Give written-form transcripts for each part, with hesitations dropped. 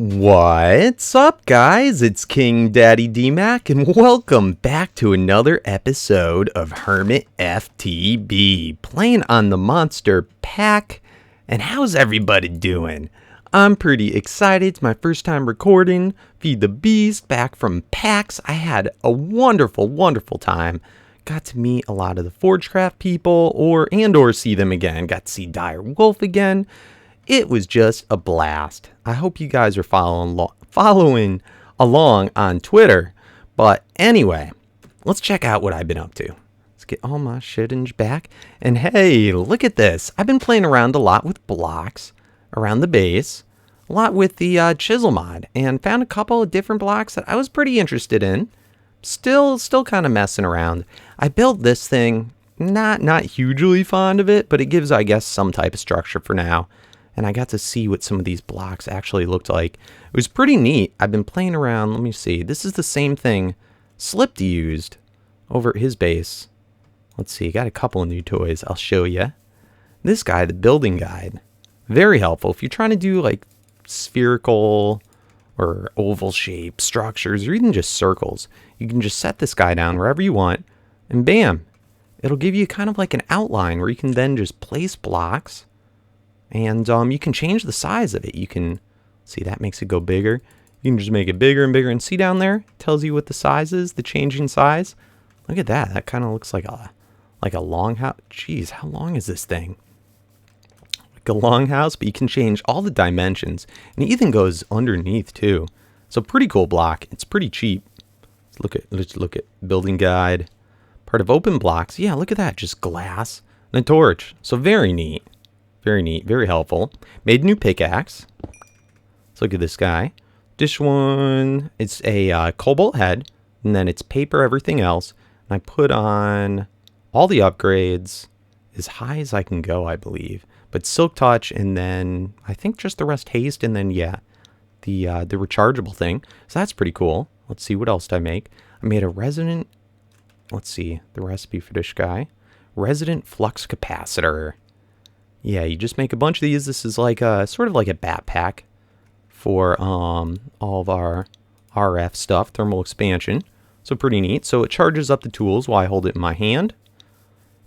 What's up, guys? It's KingDaddyDMAC, and welcome back to another episode of Hermit FTB, playing on the Monster Pack. And how's everybody doing? I'm pretty excited. It's my first time recording Feed the Beast back from PAX. I had a wonderful time. Got to meet a lot of the Forgecraft people, or see them again. Got to see Dire Wolf again. It was just a blast. I hope you guys are following along on Twitter. But anyway, let's check out what I've been up to. Let's get all my shit back. And hey, look at this. I've been playing around a lot with blocks around the base. A lot with the chisel mod. And found a couple of different blocks that I was pretty interested in. Still kind of messing around. I built this thing. Not hugely fond of it, but it gives, I guess, some type of structure for now. And I got to see what some of these blocks actually looked like. It was pretty neat. I've been playing around. Let me see. This is the same thing Slipped used over at his base. Let's see. Got a couple of new toys. I'll show you. This guy, the building guide. Very helpful. If you're trying to do like spherical or oval shaped structures or even just circles, you can just set this guy down wherever you want. And bam. It'll give you kind of like an outline where you can then just place blocks. And you can change the size of it. You can, see, that makes it go bigger. You can just make it bigger and bigger. And see down there, it tells you what the size is, the changing size. Look at that. That kind of looks like a long house. Jeez, how long is this thing? Like a long house, but you can change all the dimensions. And it even goes underneath too. So pretty cool block. It's pretty cheap. Let's look at building guide. Part of open blocks. Yeah, look at that. Just glass and a torch. So very neat. Very neat, very helpful. Made a new pickaxe. Let's look at this guy. This one, it's a cobalt head, and then it's paper, everything else. And I put on all the upgrades as high as I can go, I believe. But silk touch, and then I think just the rest haste, and then yeah, the rechargeable thing. So that's pretty cool. Let's see, what else did I make? I made a resonant. Let's see the recipe for this guy. Resonant flux capacitor. Yeah, you just make a bunch of these. This is like a sort of like a backpack for all of our RF stuff, thermal expansion. So pretty neat. So it charges up the tools while I hold it in my hand.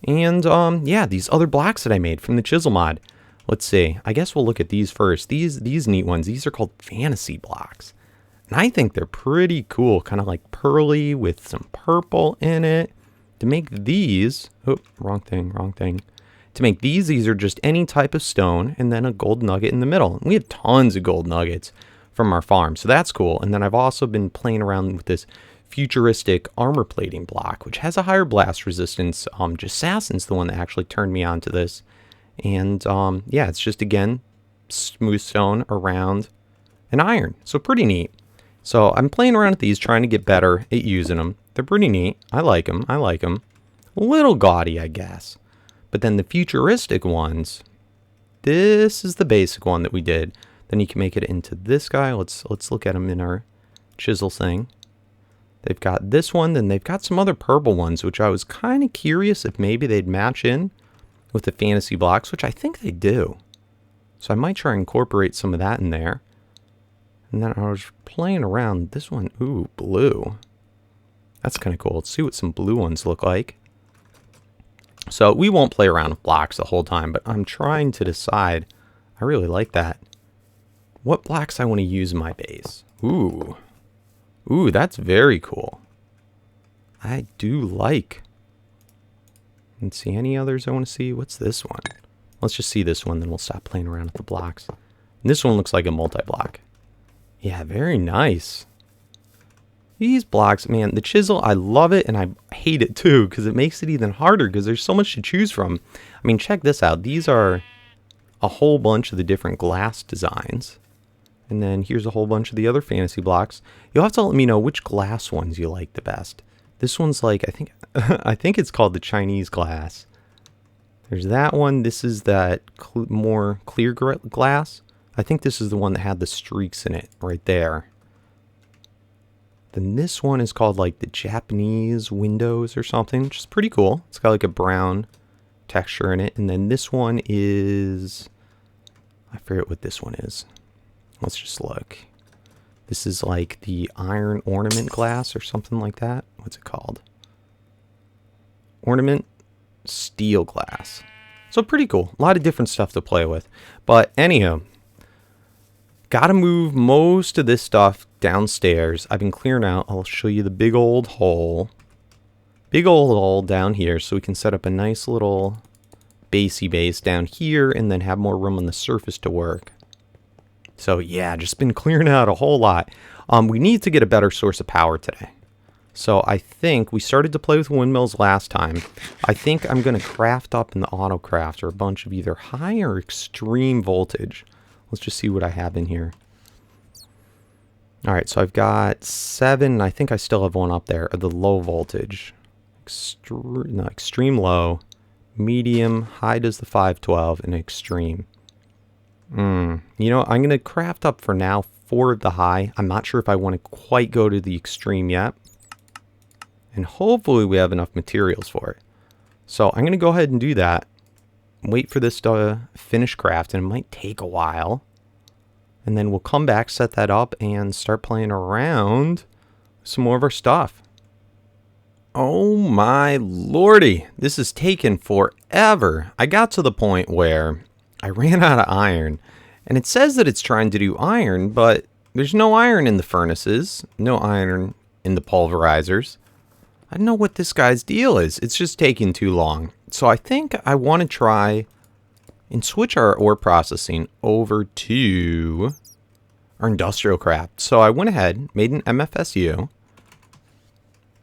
And yeah, these other blocks that I made from the chisel mod. Let's see. I guess we'll look at these first. These neat ones. These are called fantasy blocks. And I think they're pretty cool, kind of like pearly with some purple in it. To make these, oh, wrong thing. To make these are just any type of stone and then a gold nugget in the middle. And we have tons of gold nuggets from our farm, so that's cool. And then I've also been playing around with this futuristic armor plating block, which has a higher blast resistance. Jassassin's the one that actually turned me on to this. And yeah, it's just, again, smooth stone around an iron. So pretty neat. So I'm playing around with these, trying to get better at using them. They're pretty neat. I like them. A little gaudy, I guess. But then the futuristic ones, this is the basic one that we did. Then you can make it into this guy. Let's look at them in our chisel thing. They've got this one, then they've got some other purple ones, which I was kind of curious if maybe they'd match in with the fantasy blocks, which I think they do. So I might try and incorporate some of that in there. And then I was playing around this one. Ooh, blue. That's kind of cool. Let's see what some blue ones look like. So we won't play around with blocks the whole time, but I'm trying to decide. I really like that. What blocks I want to use in my base. Ooh, that's very cool. I do like. Let's see, any others I want to see? What's this one? Let's just see this one, then we'll stop playing around with the blocks. And this one looks like a multi-block. Yeah, very nice. These blocks, man, the chisel, I love it and I hate it too because it makes it even harder because there's so much to choose from. I mean, check this out. These are a whole bunch of the different glass designs. And then here's a whole bunch of the other fantasy blocks. You'll have to let me know which glass ones you like the best. This one's like, I think it's called the Chinese glass. There's that one. This is that more clear glass. I think this is the one that had the streaks in it right there. Then this one is called like the Japanese windows or something, which is pretty cool. It's got like a brown texture in it. And then this one is, I forget what this one is. Let's just look. This is like the iron ornament glass or something like that. What's it called? Ornament steel glass. So pretty cool. A lot of different stuff to play with. But anyhow, gotta move most of this stuff downstairs. I've been clearing out. I'll show you the big old hole. Big old hole down here so we can set up a nice little basey base down here and then have more room on the surface to work. So yeah, just been clearing out a whole lot. We need to get a better source of power today. So I think we started to play with windmills last time. I think I'm going to craft up in the auto crafter a bunch of either high or extreme voltage. Let's just see what I have in here. Alright, so I've got 7. I think I still have one up there. The low voltage. Extreme low. Medium. High does the 512. And extreme. You know, I'm going to craft up for now 4 of the high. I'm not sure if I want to quite go to the extreme yet. And hopefully we have enough materials for it. So I'm going to go ahead and do that. Wait for this to finish crafting. It might take a while. And then we'll come back, set that up, and start playing around with some more of our stuff. Oh my lordy. This is taking forever. I got to the point where I ran out of iron. And it says that it's trying to do iron, but there's no iron in the furnaces. No iron in the pulverizers. I don't know what this guy's deal is. It's just taking too long. So I think I want to try and switch our ore processing over to our industrial craft. So I went ahead, made an MFSU.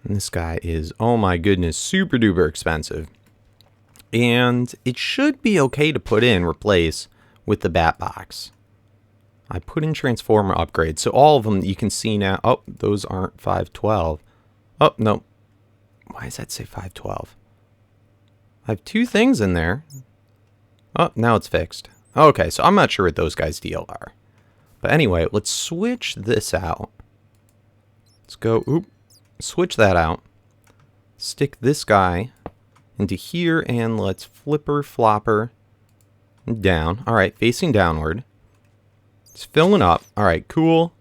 And this guy is, oh my goodness, super duper expensive. And it should be okay to put in, replace with the bat box. I put in transformer upgrades. So all of them you can see now. Oh, those aren't 512. Oh, no. Why does that say 512? I have 2 things in there. Oh, now it's fixed. Okay, so I'm not sure what those guys' deal are. But anyway, let's switch this out. Let's go, switch that out. Stick this guy into here and let's flipper flopper down. All right, facing downward. It's filling up. All right, cool.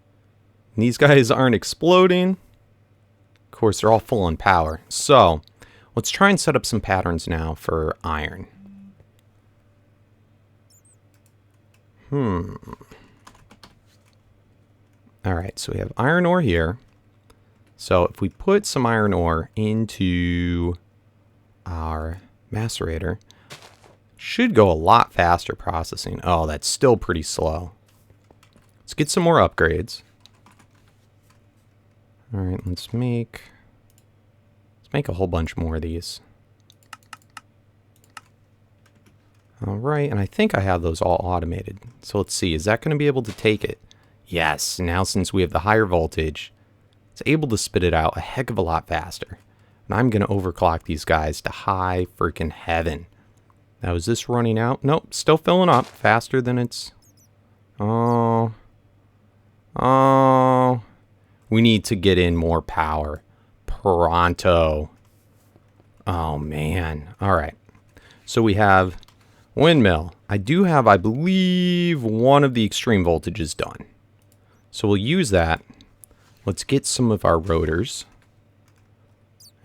And these guys aren't exploding. Of course, they're all full on power. So let's try and set up some patterns now for iron. Alright, so we have iron ore here. So if we put some iron ore into our macerator, should go a lot faster processing. Oh, that's still pretty slow. Let's get some more upgrades. Alright, let's make a whole bunch more of these. Alright, and I think I have those all automated. So let's see, is that going to be able to take it? Yes, now since we have the higher voltage, it's able to spit it out a heck of a lot faster. And I'm going to overclock these guys to high freaking heaven. Now is this running out? Nope, still filling up faster than it's... Oh. We need to get in more power. Pronto. Oh, man. All right. So we have windmill. I do have, I believe, one of the extreme voltages done. So we'll use that. Let's get some of our rotors.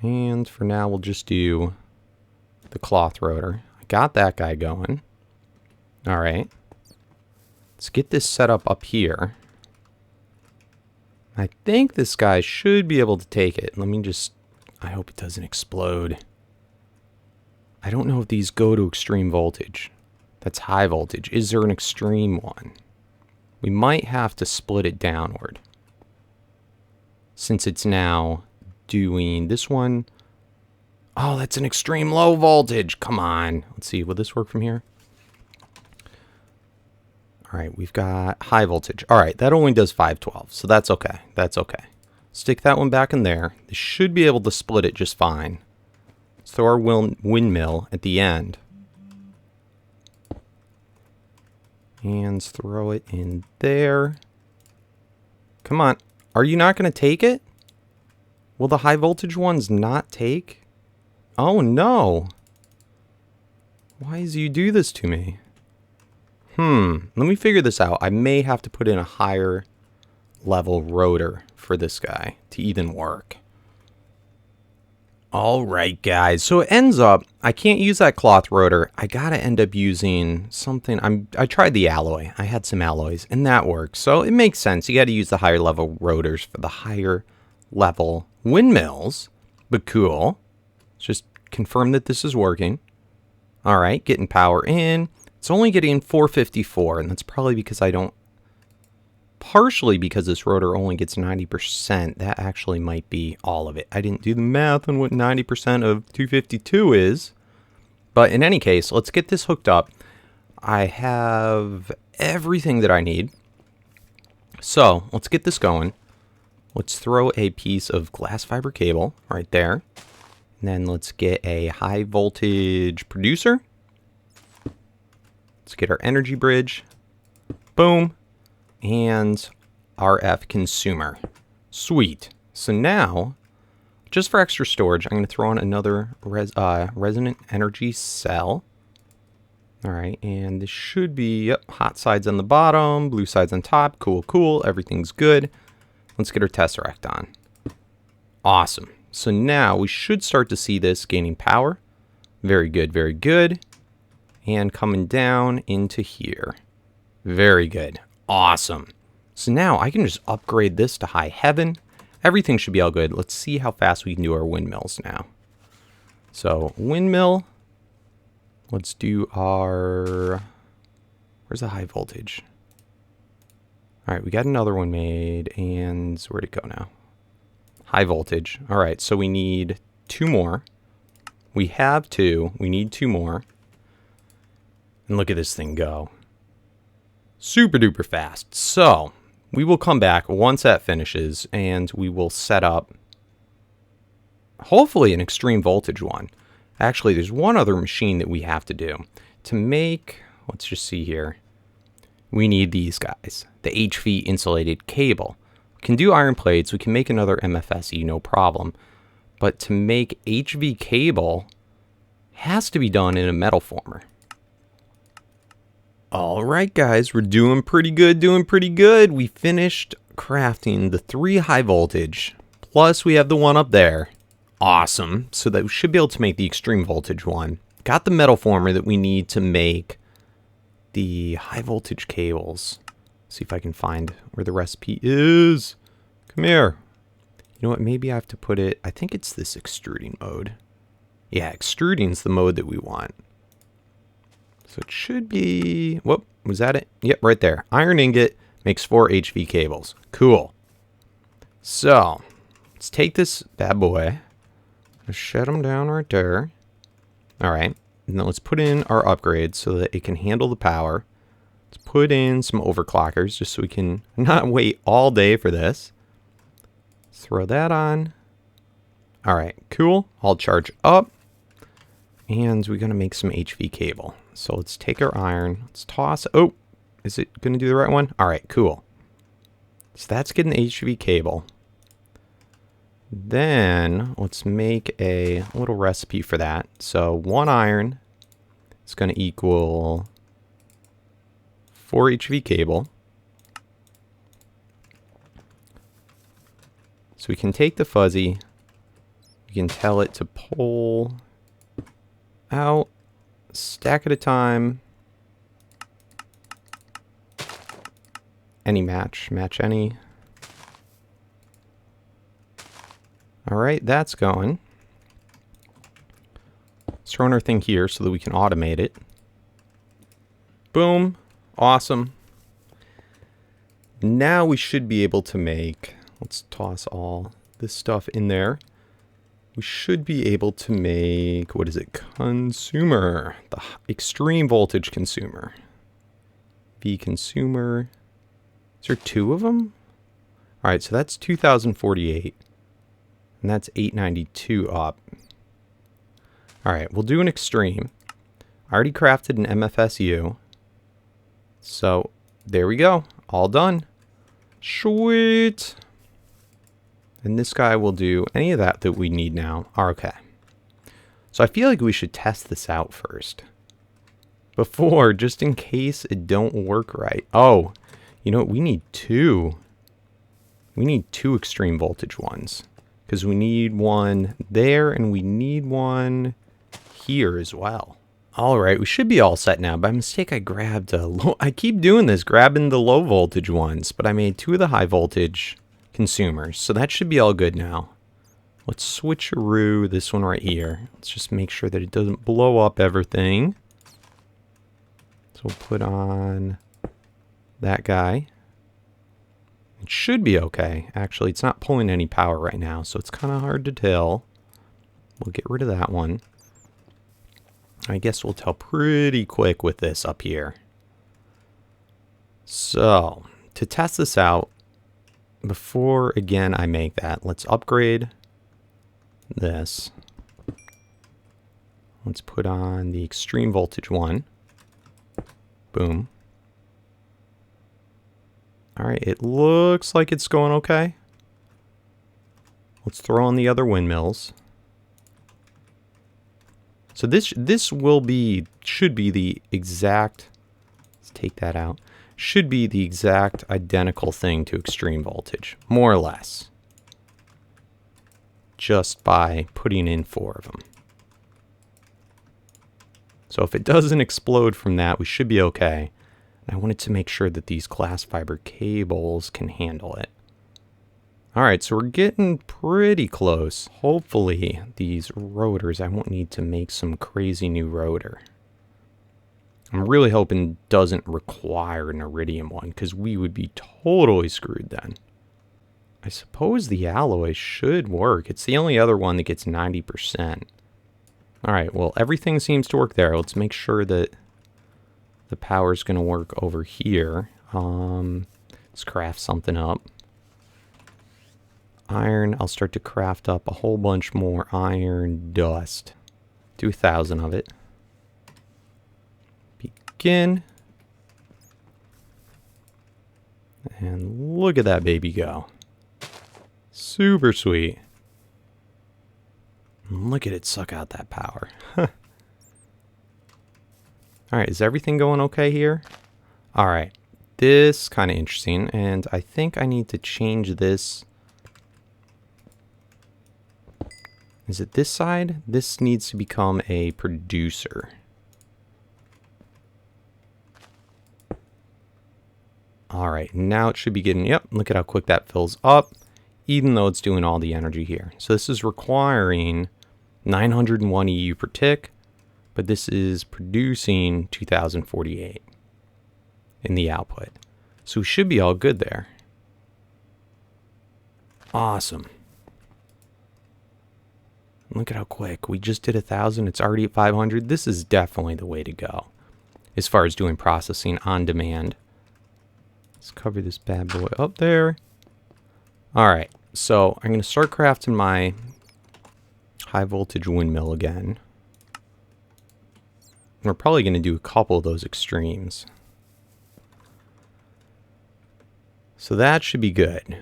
And for now, we'll just do the cloth rotor. I got that guy going. All right. Let's get this set up here. I think this guy should be able to take it. Let me just... I hope it doesn't explode. I don't know if these go to extreme voltage. That's high voltage. Is there an extreme one? We might have to split it downward. Since it's now doing this one. Oh, that's an extreme low voltage. Come on. Let's see. Will this work from here? All right, we've got high voltage. All right, that only does 512, so that's okay. That's okay. Stick that one back in there. This should be able to split it just fine. Let's throw our windmill at the end. And throw it in there. Come on. Are you not going to take it? Will the high voltage ones not take? Oh, no. Why does you do this to me? Let me figure this out. I may have to put in a higher level rotor for this guy to even work. All right, guys. So it ends up, I can't use that cloth rotor. I got to end up using something. I tried the alloy. I had some alloys, and that works. So it makes sense. You got to use the higher level rotors for the higher level windmills. But cool. Let's just confirm that this is working. All right, getting power in. It's only getting 454, and that's probably because I don't... Partially because this rotor only gets 90%. That actually might be all of it. I didn't do the math on what 90% of 252 is. But in any case, let's get this hooked up. I have everything that I need. So let's get this going. Let's throw a piece of glass fiber cable right there. And then let's get a high voltage producer. Let's get our energy bridge. Boom. And RF consumer. Sweet. So now, just for extra storage, I'm going to throw in another resonant energy cell. All right, and this should be, yep, hot sides on the bottom, blue sides on top. Cool, cool. Everything's good. Let's get our tesseract on. Awesome. So now we should start to see this gaining power. Very good, very good. And coming down into here. Very good. Awesome. So now I can just upgrade this to high heaven. Everything should be all good. Let's see how fast we can do our windmills now. So windmill. Let's do our... Where's the high voltage? All right, we got another one made. And where'd it go now? High voltage. All right, so we need 2 more. We have 2. We need 2 more. And look at this thing go. Super duper fast. So we will come back once that finishes and we will set up hopefully an extreme voltage one. Actually, there's one other machine that we have to do to make, let's just see here. We need these guys, the HV insulated cable. We can do iron plates. We can make another MFSE, no problem. But to make HV cable has to be done in a metal former. All right, guys, we're doing pretty good, We finished crafting the 3 high voltage, plus we have the one up there. Awesome. So that we should be able to make the extreme voltage one. Got the metal former that we need to make the high voltage cables. See if I can find where the recipe is. Come here. You know what? Maybe I have to put it, I think it's this extruding mode. Yeah, extruding's the mode that we want. So it should be, whoop, was that it? Yep, right there. Iron ingot makes 4 HV cables. Cool. So, let's take this bad boy. Let's shut them down right there. All right. And then let's put in our upgrades so that it can handle the power. Let's put in some overclockers just so we can not wait all day for this. Throw that on. All right, cool. I'll charge up. And we're going to make some HV cable. So let's take our iron. Let's toss. Oh, is it going to do the right one? All right, cool. So that's getting the HV cable. Then let's make a little recipe for that. So 1 iron is going to equal 4 HV cable. So we can take the fuzzy. We can tell it to pull out, stack at a time. Any match any. All right, that's going. Let's throw in our thing here so that we can automate it. Boom. Awesome. Now we should be able to make, let's toss all this stuff in there. We should be able to make, what is it? Consumer. The extreme voltage consumer. V consumer. Is there 2 of them? All right, so that's 2048. And that's 892 up. All right, we'll do an extreme. I already crafted an MFSU. So there we go. All done. Sweet. And this guy will do any of that we need now. Okay. So I feel like we should test this out first. Before, just in case it don't work right. Oh, you know what? We need 2. We need 2 extreme voltage ones. Because we need one there and we need one here as well. Alright, we should be all set now. By mistake, I grabbed a low... I keep doing this, grabbing the low voltage ones. But I made 2 of the high voltage consumers. So that should be all good now. Let's switcheroo this one right here. Let's just make sure that it doesn't blow up everything. So we'll put on that guy. It should be okay. Actually, it's not pulling any power right now, so it's kind of hard to tell. We'll get rid of that one. I guess we'll tell pretty quick with this up here. So, to test this out, before, again, I make that, let's upgrade this. Let's put on the extreme voltage one. Boom. Alright, it looks like it's going okay. Let's throw on the other windmills. So this should be the exact, let's take that out, should be the exact identical thing to extreme voltage, more or less. Just by putting in 4 of them. So if it doesn't explode from that, we should be okay. I wanted to make sure that these glass fiber cables can handle it. Alright, so we're getting pretty close. Hopefully these rotors, I won't need to make some crazy new rotor. I'm really hoping it doesn't require an iridium one, because we would be totally screwed then. I suppose the alloy should work. It's the only other one that gets 90%. Alright, well everything seems to work there. Let's make sure that the power's going to work over here. Let's craft something up. Iron, I'll start to craft up a whole bunch more iron dust. 2,000 of it. Begin. And look at that baby go. Super sweet. Look at it suck out that power. Alright, is everything going okay here? Alright, this kind of interesting, and I think I need to change this. Is it this side? This needs to become a producer. Alright, now it should be getting, yep, look at how quick that fills up, even though it's doing all the energy here. So this is requiring 901 EU per tick, but this is producing 2048 in the output. So we should be all good there. Awesome. Look at how quick. We just did 1,000. It's already at 500. This is definitely the way to go as far as doing processing on demand. Let's cover this bad boy up there. All right. So I'm going to start crafting my high voltage windmill again. We're probably going to do a couple of those extremes. So that should be good.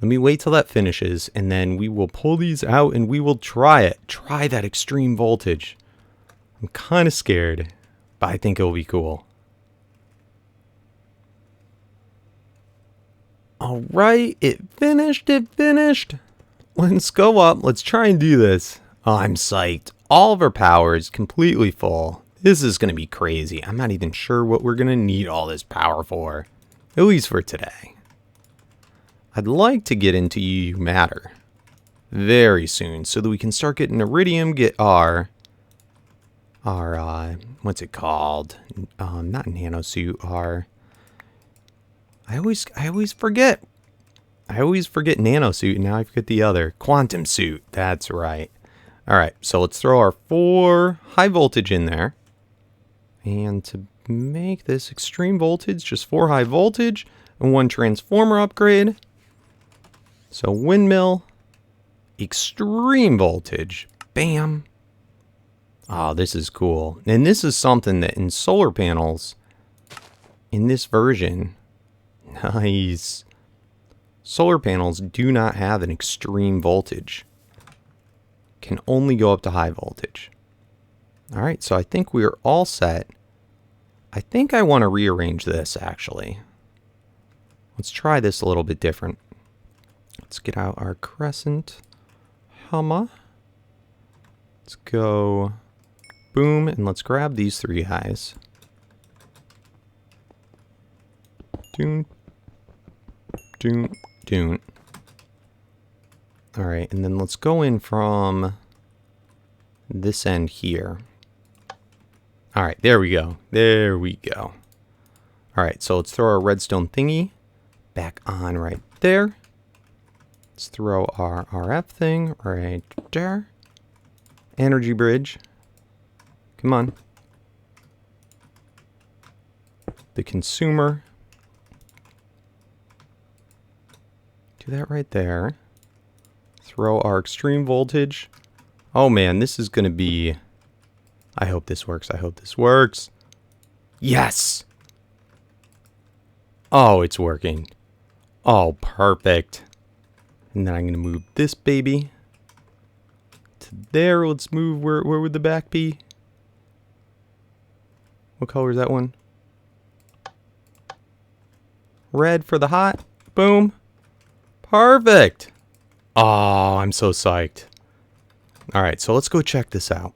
Let me wait till that finishes, and then we will pull these out and we will try it. Try that extreme voltage. I'm kind of scared, but I think it'll be cool. Alright, it finished. Let's go up. Let's try and do this. Oh, I'm psyched. All of our power is completely full. This is going to be crazy. I'm not even sure what we're going to need all this power for. At least for today. I'd like to get into UU matter very soon so that we can start getting iridium, get our what's it called? Not nanosuit, our I always forget. I always forget nanosuit and now I forget the other. Quantum suit. That's right. Alright, so let's throw our 4 high voltage in there. And to make this extreme voltage, just 4 high voltage and 1 transformer upgrade. So windmill, extreme voltage, bam. Oh, this is cool. And this is something that in solar panels, in this version, nice. Solar panels do not have an extreme voltage. Can only go up to high voltage. All right, so I think we are all set. I think I want to rearrange this actually. Let's try this a little bit different. Let's get out our crescent hammer. Let's go boom, and let's grab these 3 guys. Doon, doon, doon. Alright, and then let's go in from this end here. Alright, there we go. There we go. Alright, so let's throw our redstone thingy back on right there. Let's throw our RF thing right there. Energy bridge. Come on. The consumer. Do that right there. Throw our extreme voltage. Oh man, this is going to be... I hope this works. I hope this works. Yes! Oh, it's working. Oh, perfect. And then I'm going to move this baby to there. Let's move. Where would the back be? What color is that one? Red for the hot. Boom. Perfect. Oh, I'm so psyched. Alright, so let's go check this out.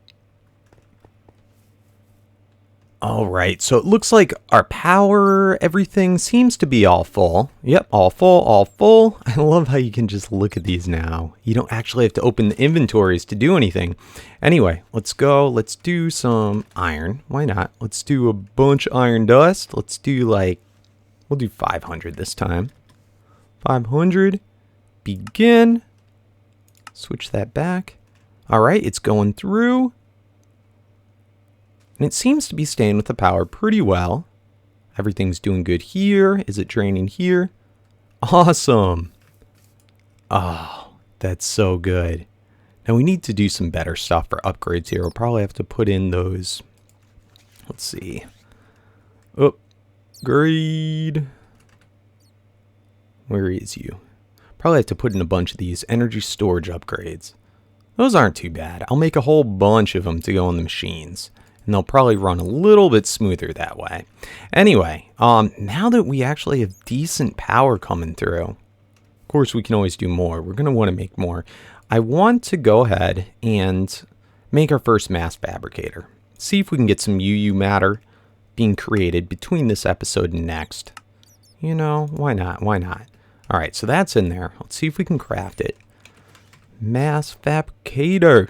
Alright, so it looks like our power, everything seems to be all full. Yep, all full, all full. I love how you can just look at these now. You don't actually have to open the inventories to do anything. Anyway, let's go. Let's do some iron. Why not? Let's do a bunch of iron dust. Let's do like, we'll do 500 this time. 500. Begin. Switch that back. Alright, it's going through. And it seems to be staying with the power pretty well. Everything's doing good here. Is it draining here? Awesome. Oh, that's so good. Now we need to do some better stuff for upgrades here. We'll probably have to put in those. Let's see. Upgrade. Where is you? Probably have to put in a bunch of these energy storage upgrades. Those aren't too bad. I'll make a whole bunch of them to go on the machines. And they'll probably run a little bit smoother that way. Anyway, now that we actually have decent power coming through, of course we can always do more. We're going to want to make more. I want to go ahead and make our first mass fabricator. See if we can get some UU matter being created between this episode and next. You know, why not? Why not? All right, so that's in there. Let's see if we can craft it. Mass fabricator.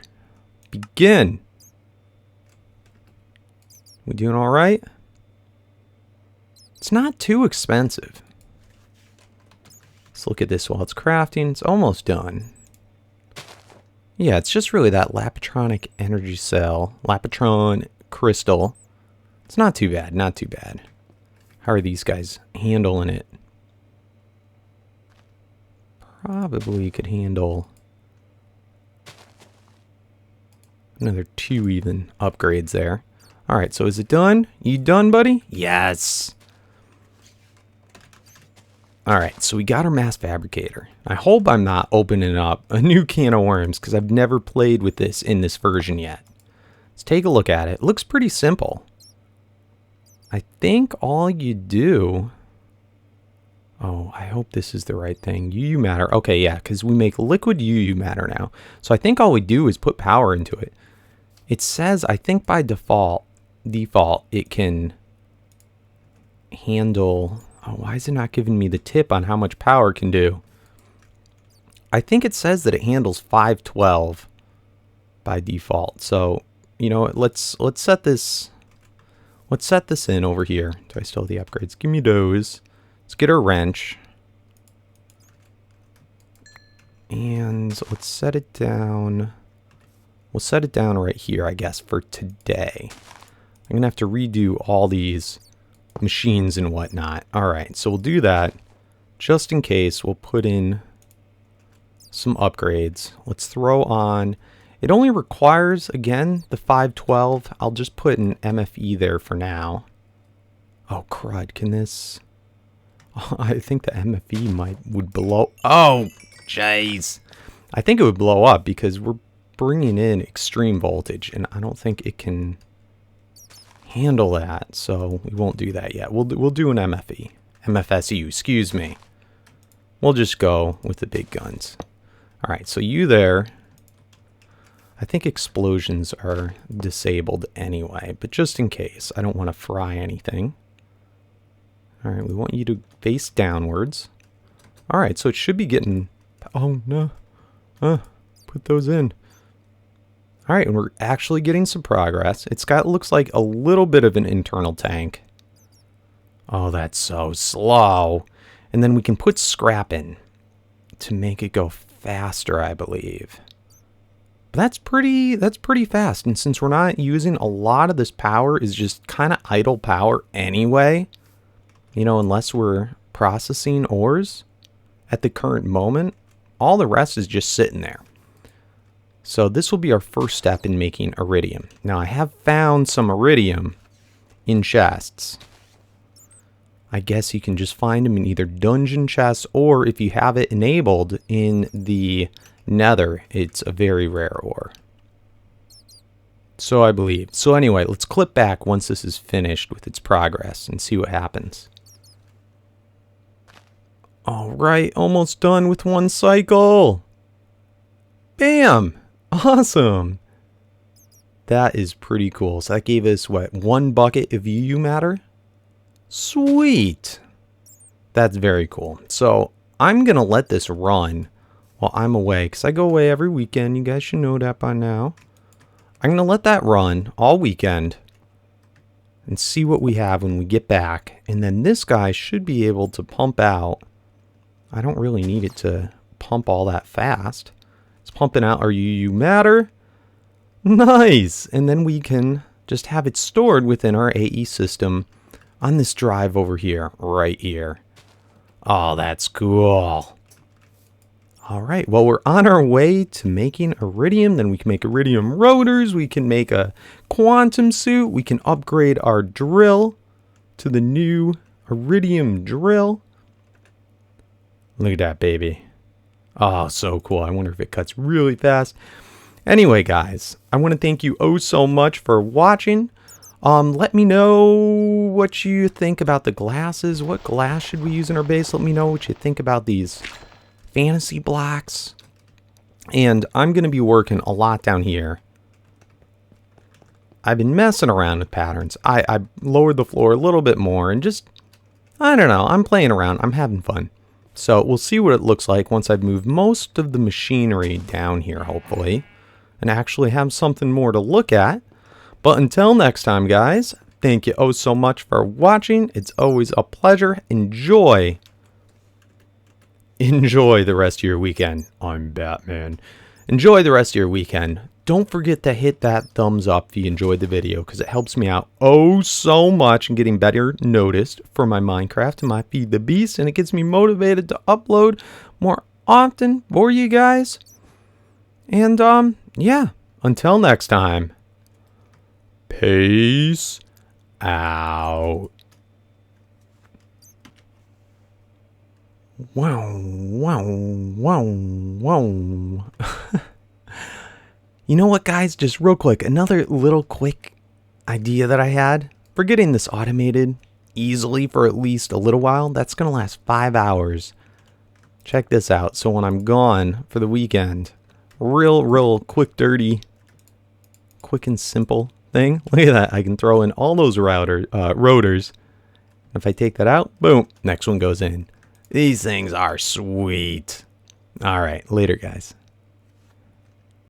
Begin. We doing all right? It's not too expensive. Let's look at this while it's crafting. It's almost done. Yeah, it's just really that Lapatronic energy cell. Lapatron crystal. It's not too bad, not too bad. How are these guys handling it? Probably could handle another 2 even upgrades there. Alright, so is it done? You done, buddy? Yes! Alright, so we got our mass fabricator. I hope I'm not opening up a new can of worms, because I've never played with this in this version yet. Let's take a look at it. It looks pretty simple. I think all you do... Oh, I hope this is the right thing. UU matter. Okay, yeah, because we make liquid UU matter now. So I think all we do is put power into it. It says, I think by default, it can handle... Oh, why is it not giving me the tip on how much power it can do? I think it says that it handles 512 by default. So, you know, let's set this in over here. Do I still have the upgrades? Give me those. Let's get our wrench. And let's set it down. We'll set it down right here, I guess, for today. I'm going to have to redo all these machines and whatnot. Alright, so we'll do that. Just in case, we'll put in some upgrades. Let's throw on... It only requires, again, the 512. I'll just put an MFE there for now. Oh, crud. Can this... Oh, I think the MFE would blow... Oh, jeez. I think it would blow up because we're bringing in extreme voltage, and I don't think it can handle that, so we won't do that yet. We'll do an MFE. MFSU, excuse me. We'll just go with the big guns. All right, so you there. I think explosions are disabled anyway, but just in case, I don't want to fry anything. All right, we want you to face downwards. All right, so it should be getting... Oh, no. Put those in. All right, and we're actually getting some progress. It's got, looks like a little bit of an internal tank. Oh, that's so slow. And then we can put scrap in to make it go faster, I believe. But that's pretty fast. And since we're not using a lot of this power, is just kind of idle power anyway. You know, unless we're processing ores at the current moment, all the rest is just sitting there. So this will be our first step in making iridium. Now I have found some iridium in chests. I guess you can just find them in either dungeon chests, or if you have it enabled in the Nether, it's a very rare ore. So I believe. So anyway, let's clip back once this is finished with its progress and see what happens. All right, almost done with one cycle. Bam! Awesome. That is pretty cool. So that gave us, what, 1 bucket of UU matter? Sweet. That's very cool. So I'm going to let this run while I'm away, because I go away every weekend. You guys should know that by now. I'm going to let that run all weekend and see what we have when we get back. And then this guy should be able to pump out. I don't really need it to pump all that fast. It's pumping out our UU matter. Nice. And then we can just have it stored within our AE system on this drive over here, right here. Oh, that's cool. All right, well, we're on our way to making iridium. Then we can make iridium rotors. We can make a quantum suit. We can upgrade our drill to the new iridium drill. Look at that, baby. Oh, so cool. I wonder if it cuts really fast. Anyway, guys, I want to thank you oh so much for watching. Let me know what you think about the glasses. What glass should we use in our base? Let me know what you think about these fantasy blocks. And I'm going to be working a lot down here. I've been messing around with patterns. I lowered the floor a little bit more and just, I don't know, I'm playing around. I'm having fun. So we'll see what it looks like once I've moved most of the machinery down here, hopefully, and actually have something more to look at. But until next time, guys, thank you oh so much for watching. It's always a pleasure. Enjoy the rest of your weekend. I'm Batman. Enjoy the rest of your weekend. Don't forget to hit that thumbs up if you enjoyed the video, because it helps me out oh so much in getting better noticed for my Minecraft and my Feed the Beast, and it gets me motivated to upload more often for you guys. And yeah, until next time, peace out. Wow, wow, wow, wow. You know what, guys? Just real quick, another little quick idea that I had for getting this automated easily for at least a little while. That's going to last 5 hours. Check this out. So when I'm gone for the weekend, real quick, dirty, quick and simple thing. Look at that. I can throw in all those rotors. If I take that out, boom, next one goes in. These things are sweet. All right, later, guys.